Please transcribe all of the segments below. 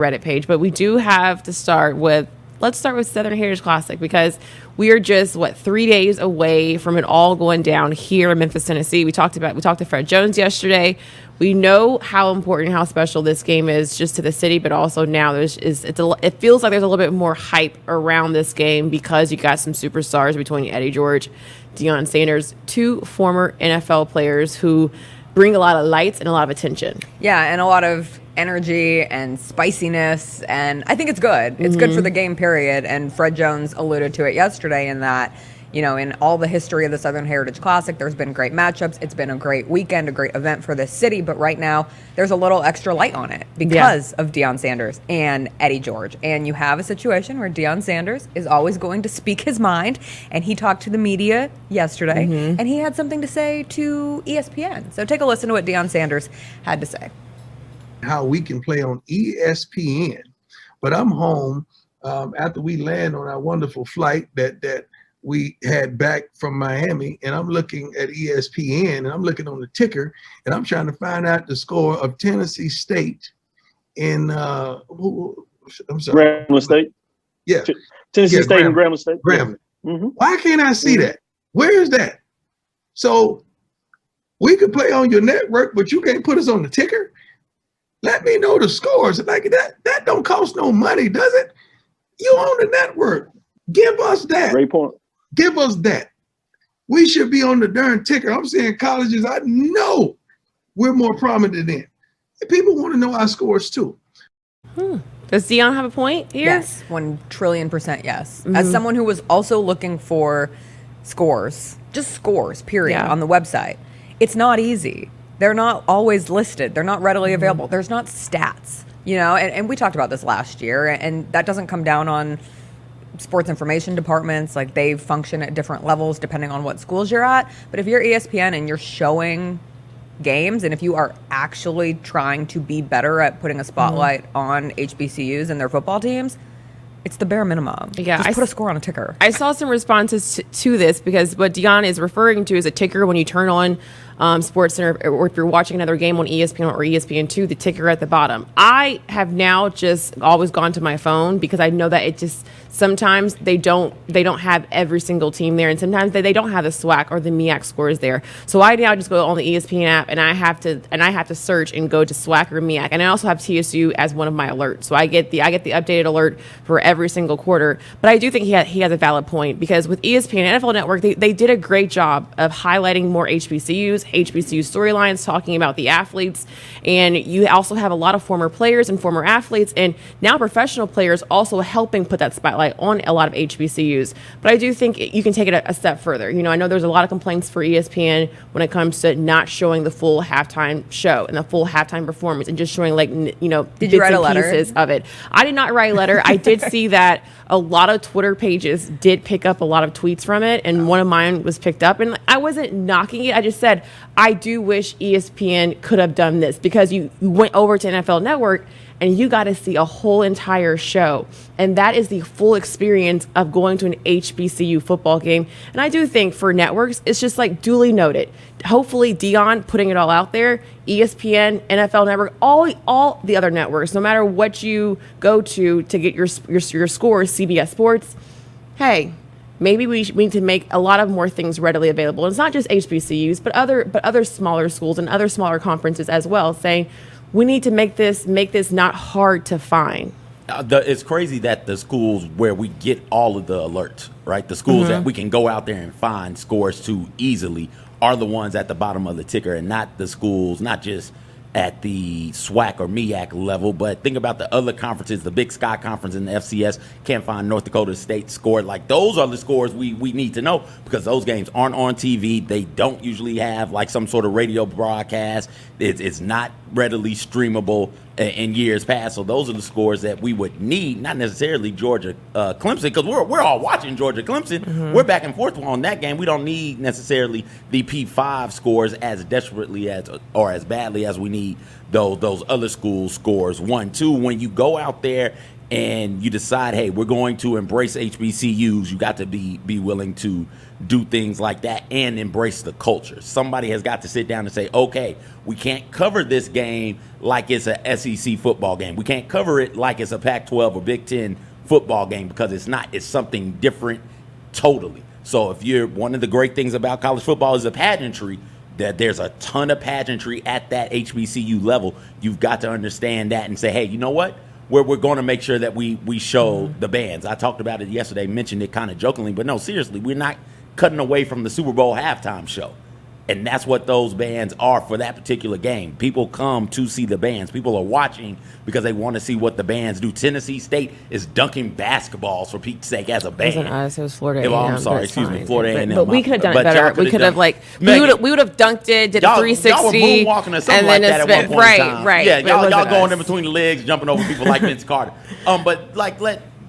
Reddit page, but we do have to let's start with Southern Heritage Classic, because we are just 3 days away from it all going down here in Memphis, Tennessee. We talked to Fred Jones yesterday. We know how important, how special this game is just to the city, but also now it feels like there's a little bit more hype around this game because you got some superstars between Eddie George, Deion Sanders, two former NFL players who bring a lot of lights and a lot of attention. Yeah, and a lot of energy and spiciness, and I think it's good. It's good for the game, period. And Fred Jones alluded to it yesterday in that, in all the history of the Southern Heritage Classic, there's been great matchups. It's been a great weekend, a great event for this city. But right now, there's a little extra light on it because of Deion Sanders and Eddie George. And you have a situation where Deion Sanders is always going to speak his mind. And he talked to the media yesterday, and he had something to say to ESPN. So take a listen to what Deion Sanders had to say. How we can play on ESPN, but I'm home after we land on our wonderful flight that we had back from Miami, and I'm looking at ESPN, and I'm looking on the ticker, and I'm trying to find out the score of Tennessee State in I'm sorry, Grambling State. Yeah, Tennessee State and Grambling State. Grambling. Why can't I see that? Where is that? So we could play on your network, but you can't put us on the ticker. Let me know the scores. Like that don't cost no money, does it? You own the network. Give us that. Great point. Give us that. We should be on the darn ticker. I'm saying colleges, I know we're more prominent than. People want to know our scores too. Does Deion have a point here? Yes, 1,000,000,000% yes. As someone who was also looking for scores, just scores, period, on the website, it's not easy. They're not always listed. They're not readily available. There's not stats, and we talked about this last year, and that doesn't come down on sports information departments. Like, they function at different levels depending on what schools you're at. But if you're ESPN and you're showing games, and if you are actually trying to be better at putting a spotlight on HBCUs and their football teams, it's the bare minimum. Yeah, just put a score on a ticker. I saw some responses to this, because what Deion is referring to is a ticker when you turn on Sports Center, or if you're watching another game on ESPN or ESPN2, the ticker at the bottom. I have now just always gone to my phone, because I know that it just sometimes they don't have every single team there, and sometimes they don't have the SWAC or the MEAC scores there. So I now just go on the ESPN app, and I have to search and go to SWAC or MEAC, and I also have TSU as one of my alerts. So I get the updated alert for every single quarter. But I do think he has a valid point, because with ESPN and NFL Network, they did a great job of highlighting more HBCU storylines, talking about the athletes, and you also have a lot of former players and former athletes, and now professional players also helping put that spotlight on a lot of HBCUs. But I do think you can take it a step further. I know there's a lot of complaints for ESPN when it comes to not showing the full halftime show and the full halftime performance, and just showing Did you write a letter? Pieces of it. I did not write a letter. I did see that a lot of Twitter pages did pick up a lot of tweets from it, and one of mine was picked up, and I wasn't knocking it. I just said, I do wish ESPN could have done this, because you went over to NFL Network and you got to see a whole entire show. And that is the full experience of going to an HBCU football game. And I do think for networks, it's just duly noted. Hopefully Deion putting it all out there, ESPN, NFL Network, all the other networks, no matter what you go to get your scores, CBS Sports, hey, maybe we need to make a lot of more things readily available. And it's not just HBCUs, but other smaller schools and other smaller conferences as well, saying we need to make this not hard to find. It's crazy that the schools where we get all of the alerts, right? The schools that we can go out there and find scores to easily are the ones at the bottom of the ticker, and not the schools, not just at the SWAC or MEAC level, but think about the other conferences, the Big Sky Conference and the FCS can't find North Dakota State score. Those are the scores we need to know, because those games aren't on TV. They don't usually have some sort of radio broadcast. It's not readily streamable in years past. So those are the scores that we would need, not necessarily Georgia Clemson, because we're all watching Georgia Clemson. We're back and forth on that game. We don't need necessarily the P5 scores as desperately or as badly as we need those other school scores. 1, 2, when you go out there and you decide, hey, we're going to embrace HBCUs, you got to be willing to do things like that and embrace the culture. Somebody has got to sit down and say, okay, we can't cover this game like it's a SEC football game. We can't cover it like it's a Pac-12 or Big Ten football game, because it's not. It's something different totally. So if you're, one of the great things about college football is the pageantry, that there's a ton of pageantry at that HBCU level. You've got to understand that and say, hey, you know what? We're going to make sure that we show the bands. I talked about it yesterday, mentioned it kind of jokingly, but no, seriously, we're not cutting away from the Super Bowl halftime show. And that's what those bands are for that particular game. People come to see the bands. People are watching because they want to see what the bands do. Tennessee State is dunking basketballs, for Pete's sake, as a band. It wasn't us. It was Florida A&M. I'm sorry. Excuse me. Florida A&M. But we could have done it better. We could have, like, we would have dunked it, did a 360. Y'all were moonwalking or something like that at one point in time. Right. Yeah, y'all going in between the legs, jumping over people like Vince Carter. But, like,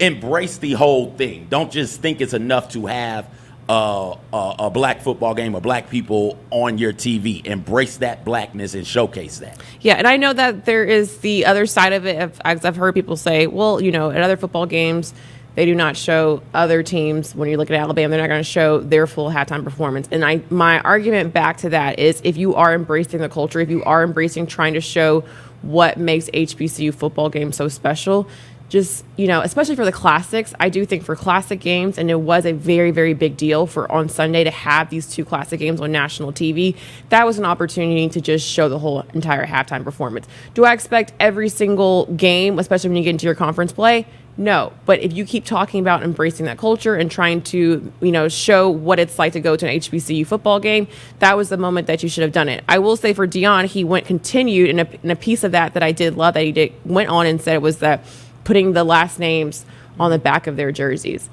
embrace the whole thing. Don't just think it's enough to have a black football game or black people on your TV. Embrace that blackness and showcase that. Yeah, and I know that there is the other side of it. As I've heard people say, well, you know, at other football games, they do not show other teams. When you look at Alabama, they're not going to show their full halftime performance. And my argument back to that is, if you are embracing the culture, if you are embracing trying to show what makes HBCU football games so special, just, you know, especially for the classics, I do think for classic games, and it was a very, very big deal for on Sunday to have these two classic games on national TV, that was an opportunity to just show the whole entire halftime performance. Do I expect every single game, especially when you get into your conference play? No. But if you keep talking about embracing that culture and trying to, you know, show what it's like to go to an HBCU football game, that was the moment that you should have done it. I will say for Deion, he continued in a piece of that I did love that he went on and said it was that putting the last names on the back of their jerseys.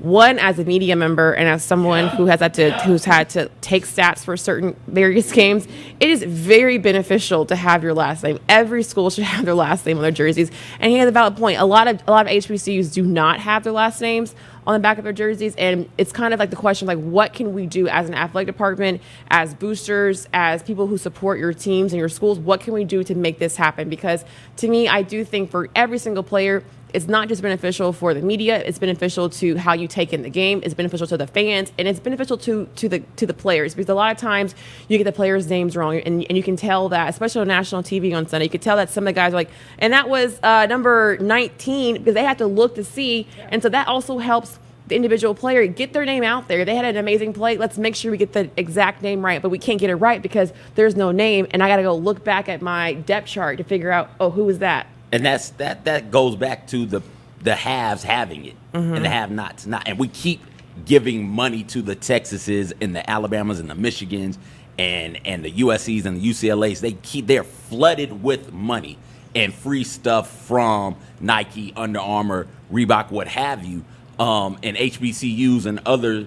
One, as a media member and as someone who's had to take stats for certain various games, it is very beneficial to have your last name. Every school should have their last name on their jerseys. And he has a valid point. A lot of HBCUs do not have their last names on the back of their jerseys, and it's kind of like the question, like, what can we do as an athletic department, as boosters, as people who support your teams and your schools? What can we do to make this happen? Because to me, I do think for every single player, it's not just beneficial for the media. It's beneficial to how you take in the game. It's beneficial to the fans, and it's beneficial to the players, because a lot of times you get the players' names wrong, and you can tell that, especially on national TV on Sunday. You could tell that some of the guys are like, and that was number 19, because they have to look to see, and so that also helps the individual player get their name out there. They had an amazing play. Let's make sure we get the exact name right, but we can't get it right because there's no name, and I got to go look back at my depth chart to figure out, oh, who was that? And that goes back to the haves having it and the have-nots not. And we keep giving money to the Texases and the Alabamas and the Michigans and the USCs and the UCLAs. They're flooded with money and free stuff from Nike, Under Armour, Reebok, what have you. And HBCUs and other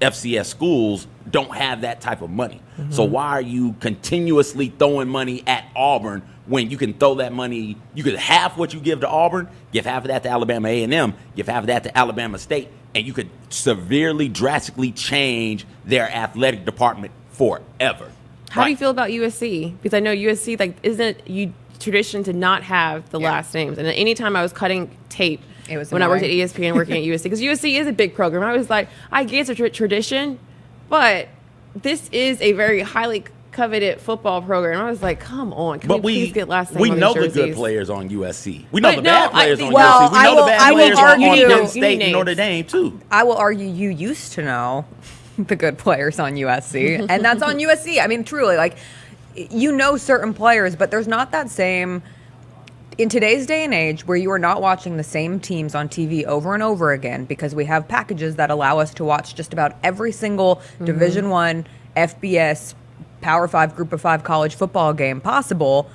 FCS schools don't have that type of money. So why are you continuously throwing money at Auburn when you can throw that money? You could half what you give to Auburn, give half of that to Alabama A&M, give half of that to Alabama State, and you could severely, drastically change their athletic department forever. How do you feel about USC? Because I know USC, like, isn't it tradition to not have the last names? And anytime I was cutting tape, it was when I worked at ESPN working at USC, because USC is a big program, I was like, I get it's a tradition, but this is a very highly coveted football program. I was like, come on, can we please get last name on We know the the jerseys? good players on USC. We know the bad players on well, USC. We know the bad players on Penn State and names. Notre Dame, too. I will argue you used to know the good players on USC, and that's on USC. I mean, truly, like, you know certain players, but there's not that same... In today's day and age, where you are not watching the same teams on TV over and over again, because we have packages that allow us to watch just about every single Division I, FBS, Power 5, Group of 5 college football game possible,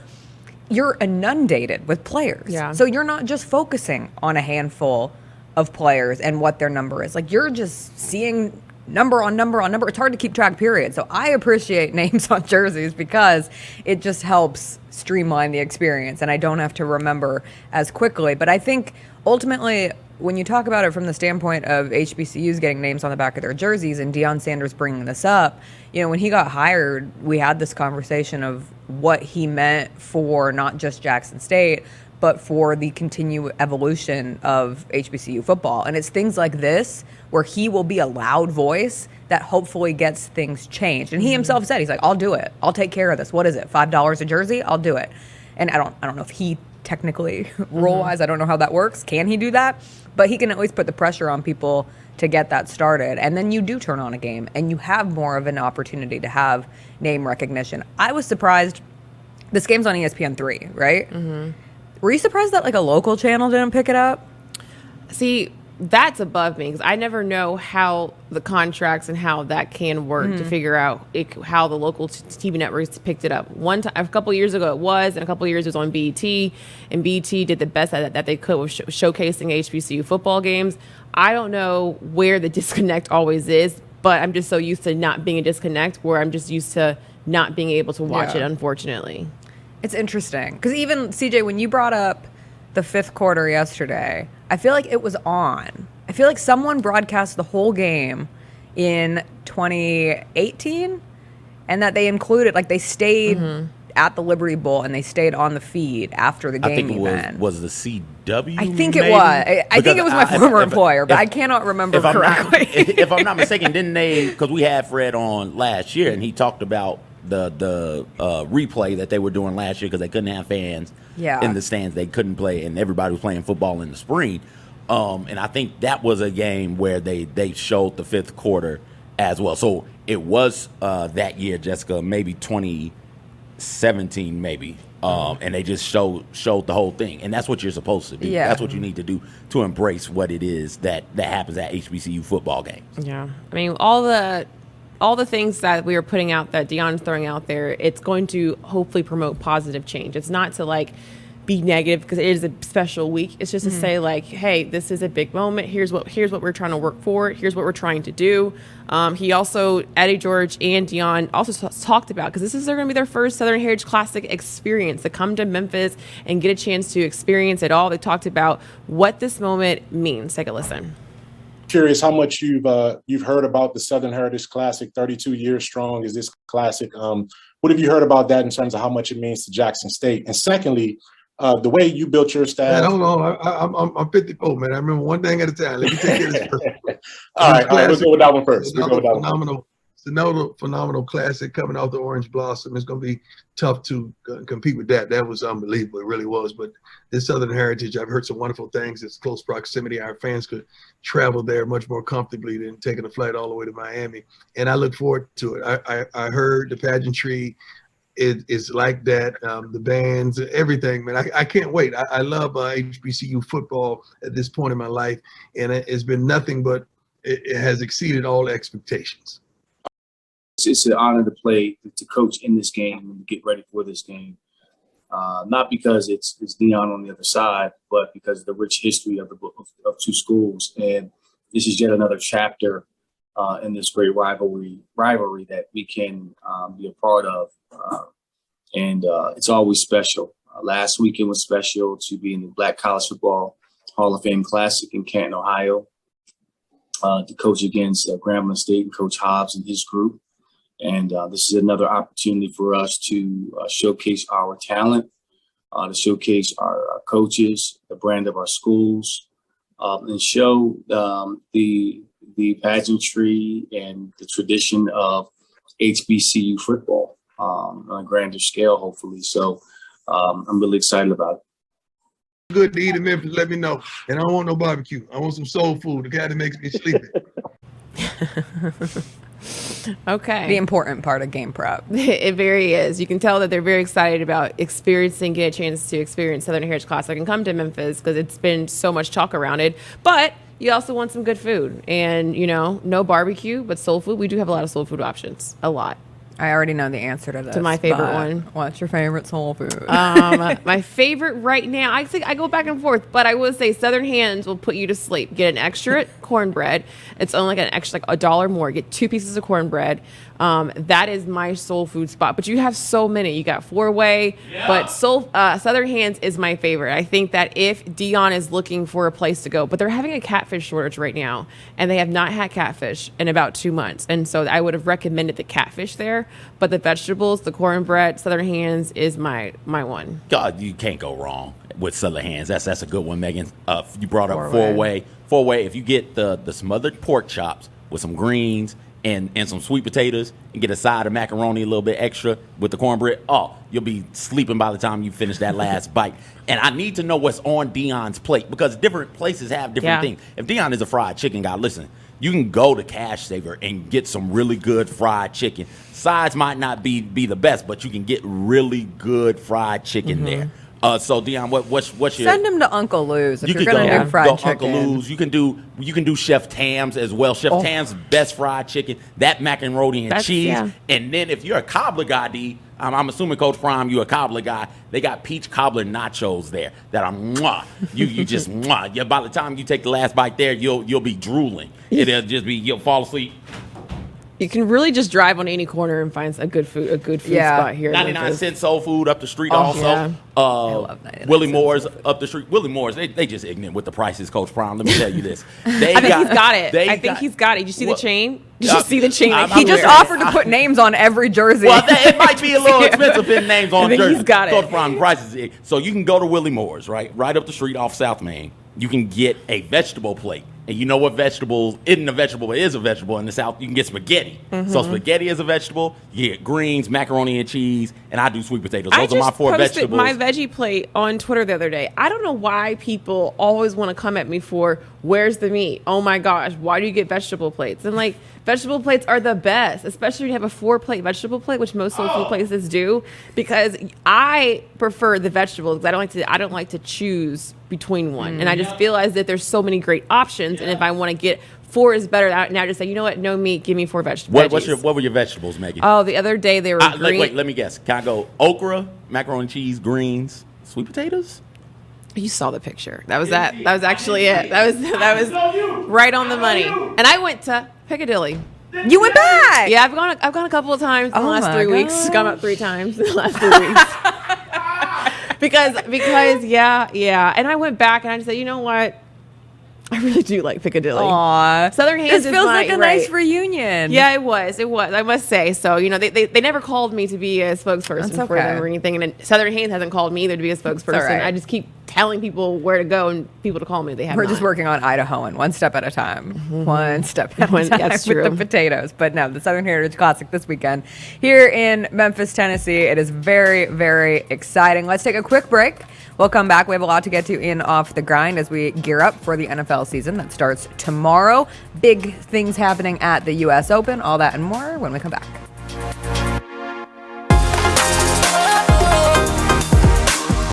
you're inundated with players. Yeah. So you're not just focusing on a handful of players and what their number is. Like, you're just seeing number on number on number. It's hard to keep track, period. So I appreciate names on jerseys because it just helps streamline the experience, and I don't have to remember as quickly. But I think ultimately, when you talk about it from the standpoint of HBCUs getting names on the back of their jerseys, and Deion Sanders bringing this up, you know, when he got hired, we had this conversation of what he meant for not just Jackson State, but for the continued evolution of HBCU football. And it's things like this where he will be a loud voice that hopefully gets things changed. And he himself said, he's like, I'll do it. I'll take care of this. What is it? $5 a jersey? I'll do it. And I don't know if he technically role-wise, I don't know how that works. Can he do that? But he can at least put the pressure on people to get that started. And then you do turn on a game and you have more of an opportunity to have name recognition. I was surprised. This game's on ESPN3, right? Mm-hmm. Were you surprised that like a local channel didn't pick it up? See, that's above me because I never know how the contracts and how that can work to figure out how the local TV networks picked it up. One time, a couple years ago it was, and a couple years it was on BET, and BET did the best that they could with showcasing HBCU football games. I don't know where the disconnect always is, but I'm just so used to not being a disconnect where I'm just used to not being able to watch it, unfortunately. It's interesting because even, CJ, when you brought up the fifth quarter yesterday, I feel like it was on. I feel like someone broadcast the whole game in 2018 and that they included, like they stayed at the Liberty Bowl and they stayed on the feed after the game. I think it was the CW. I think it was. I think it was my former employer, but I cannot remember correctly. If I'm not mistaken, didn't they, because we had Fred on last year and he talked about the replay that they were doing last year because they couldn't have fans in the stands. They couldn't play, and everybody was playing football in the spring. And I think that was a game where they showed the fifth quarter as well. So it was that year, Jessica, maybe 2017, maybe. And they just showed the whole thing. And that's what you're supposed to do. Yeah. That's what you need to do to embrace what it is that happens at HBCU football games. Yeah. I mean, all the things that we are putting out, that Deion's throwing out there, it's going to hopefully promote positive change. It's not to like be negative because it is a special week. It's just to say like, hey, this is a big moment. Here's what we're trying to work for. Here's what we're trying to do. He also, Eddie George and Deion also talked about, because this is going to be their first Southern Heritage Classic experience, to come to Memphis and get a chance to experience it all. They talked about what this moment means. Take a listen. Curious how much you've heard about the Southern Heritage Classic. 32 years strong is this classic. What have you heard about that in terms of how much it means to Jackson State? And secondly, the way you built your staff. Man, hold on, I'm 54, man. I remember one thing at a time. Let me take care of this first. All right, let's go with that one first. It's another phenomenal classic coming off the Orange Blossom. It's going to be tough to compete with that. That was unbelievable. It really was. But this Southern Heritage, I've heard some wonderful things. It's close proximity. Our fans could travel there much more comfortably than taking a flight all the way to Miami. And I look forward to it. I heard the pageantry is like that. The bands, everything, man. I can't wait. I love HBCU football at this point in my life. And it's been nothing but it has exceeded all expectations. It's an honor to coach in this game and to get ready for this game. Not because it's Deion on the other side, but because of the rich history of two schools. And this is yet another chapter in this great rivalry that we can be a part of. And it's always special. Last weekend was special to be in the Black College Football Hall of Fame Classic in Canton, Ohio, to coach against Grambling State and Coach Hobbs and his group. And this is another opportunity for us to showcase our talent, to showcase our coaches, the brand of our schools, and show the pageantry and the tradition of HBCU football on a grander scale, hopefully. So I'm really excited about it. Good to eat in Memphis, let me know. And I don't want no barbecue. I want some soul food, the kind that makes me sleepy. Okay. The important part of game prep. It very is. You can tell that they're very excited about getting a chance to experience Southern Heritage Classic and come to Memphis because it's been so much talk around it. But you also want some good food. And, no barbecue, but soul food. We do have a lot of soul food options. A lot. I already know the answer to this. To my favorite one. What's your favorite soul food? My favorite right now, I think I go back and forth, but I would say Southern Hands will put you to sleep. Get an extra cornbread. It's only like an extra, like $1 more. Get 2 pieces of cornbread. That is my soul food spot. But you have so many. You got four-way, but Southern Hands is my favorite. I think that if Deion is looking for a place to go, but they're having a catfish shortage right now, and they have not had catfish in about 2 months. And so I would have recommended the catfish there. there. But the vegetables, the cornbread, Southern Hands is my one. God, you can't go wrong with Southern Hands. That's a good one, Megan. You brought up Four-way. Four-way. If you get the smothered pork chops with some greens and some sweet potatoes and get a side of macaroni a little bit extra with the cornbread, you'll be sleeping by the time you finish that last bite. And I need to know what's on Deion's plate because different places have different things. If Deion is a fried chicken guy, listen, you can go to Cash Saver and get some really good fried chicken. Sides might not be the best, but you can get really good fried chicken there. So Deion, what's your send him to Uncle Lou's if you're going to do fried chicken. Uncle Lou's. You can do Chef Tam's as well. Chef Tam's best fried chicken, that macaroni and cheese. Yeah. And then if you're a cobbler guy, D, I'm assuming Coach Prime, you're a cobbler guy. They got peach cobbler nachos there that are mwah. You just mwah. Yeah, by the time you take the last bite there, you'll be drooling. It'll just be you'll fall asleep. You can really just drive on any corner and find a good food spot here. 99-cent soul food up the street also. I love 99 Willie Moore's up the street. Willie Moore's, they just ignorant with the prices, Coach Prime. Let me tell you this. I think he's got it. Did you see the chain? Did you see the chain? He just offered to put names on every jersey. Well, it might be a little expensive putting names on jerseys. He's got it. Coach Prime, prices. So you can go to Willie Moore's, right up the street off South Main. You can get a vegetable plate. And you know what vegetable isn't a vegetable, but is a vegetable in the South? You can get spaghetti. So spaghetti is a vegetable. You get greens, macaroni and cheese, and I do sweet potatoes. Those are my four vegetables. I just posted my veggie plate on Twitter the other day. I don't know why people always want to come at me for, where's the meat? Oh my gosh, why do you get vegetable plates? And like, vegetable plates are the best, especially when you have a 4-plate vegetable plate, which most soul food places do, because I prefer the vegetables. I don't like to choose between one. And I just feel as if there's so many great options. And if I want to get 4 is better, now I just say, you know what, no meat, give me 4 vegetables. What were your vegetables, Megan? Oh, the other day they were green. Wait, let me guess. Can I go okra, macaroni and cheese, greens, sweet potatoes? You saw the picture. That was actually it. That was right on the money. And I went to Piccadilly. You went back? Yeah, I've gone a couple of times in the last 3 weeks. Gone up 3 times in the last 3 weeks. because yeah. And I went back and I just said, you know what? I really do like Piccadilly. Aww. Southern Hands feels like a nice reunion. Yeah, it was. I must say. So, they never called me to be a spokesperson for them or anything. And Southern Hands hasn't called me either to be a spokesperson. Right. I just keep telling people where to go and people to call me. We're just working on Idahoan, one step at a time. One step at a time that's true. With the potatoes. But no, the Southern Heritage Classic this weekend here in Memphis, Tennessee. It is very, very exciting. Let's take a quick break. We'll come back. We have a lot to get to in Off the Grind as we gear up for the NFL season that starts tomorrow. Big things happening at the U.S. Open. All that and more when we come back.